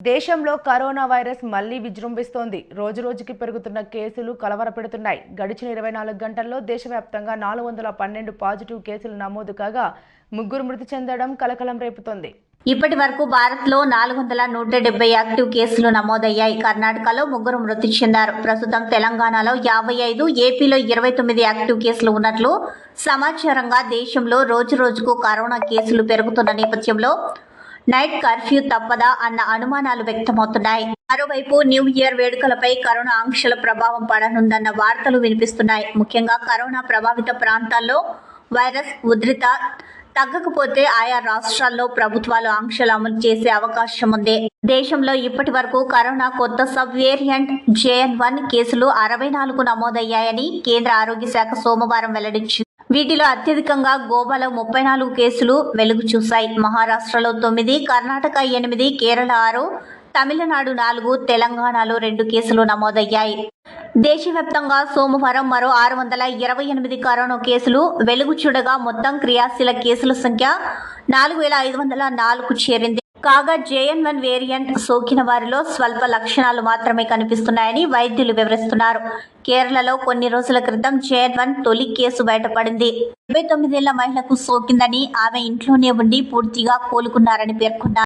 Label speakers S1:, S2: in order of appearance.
S1: దేశంలో corona virus మళ్లీ విజృంభిస్తోంది. రోజురోజుకి పెరుగుతున్న కేసులు కలవరపెడుతున్నాయి. గడిచిన 24 గంటల్లో దేశవ్యాప్తంగా 412 పాజిటివ్ కేసులు నమోదు కాగా 3 మృతి చెందడం కలకలం రేపుతోంది.
S2: ఇప్పటి వరకు భారత్లో 170 యాక్టివ్ కేసులు నమోదయ్యాయి. కర్ణాటకలో 3 మృతి చెందారు. ప్రస్తుతం తెలంగాణలో 55, ఏపీలో 29 యాక్టివ్ కేసులు ఉన్నట్లు సమాచారంగా దేశంలో రోజురోజుకు కరోనా కేసులు పెరుగుతున్న నేపథ్యంలో నైట్ కర్ఫ్యూ తప్పదా అన్న అనుమానాలు వ్యక్తమవుతున్నాయి. మరోవైపు న్యూ ఇయర్ వేడుకలపై కరోనా ఆంక్షల ప్రభావం పడనుందన్న వార్తలు వినిపిస్తున్నాయి. ముఖ్యంగా కరోనా ప్రభావిత ప్రాంతాల్లో వైరస్ ఉధృత తగ్గకపోతే ఆయా రాష్ట్రాల్లో ప్రభుత్వాలు ఆంక్షలు అమలు చేసే అవకాశం ఉంది. దేశంలో ఇప్పటి వరకు కరోనా కొత్త సబ్ వేరియంట్ JN.1 కేసులు 64 నమోదయ్యాయని కేంద్ర ఆరోగ్య శాఖ సోమవారం వెల్లడించింది. వీటిలో అత్యధికంగా గోవాలో 34 కేసులు వెలుగు చూశాయి. మహారాష్ట్రలో 9, కర్ణాటక 8, కేరళ 6, తమిళనాడు 4, తెలంగాణలో 2 కేసులు నమోదయ్యాయి. దేశవ్యాప్తంగా సోమవారం మరో 628 కరోనా కేసులు వెలుగు చూడగా మొత్తం క్రియాశీల కేసుల సంఖ్య 4504కు చేరింది. కాగా JN.1 వేరియంట్ సోకిన వారిలో స్వల్ప లక్షణాలు మాత్రమే కనిపిస్తున్నాయని వైద్యులు వివరిస్తున్నారు. కేరళలో కొన్ని రోజుల క్రితం JN.1 తొలి కేసు బయటపడింది. 29 ఏళ్ల మహిళకు సోకిందని, ఆమె ఇంట్లోనే ఉండి పూర్తిగా కోలుకున్నారని పేర్కొన్నారు.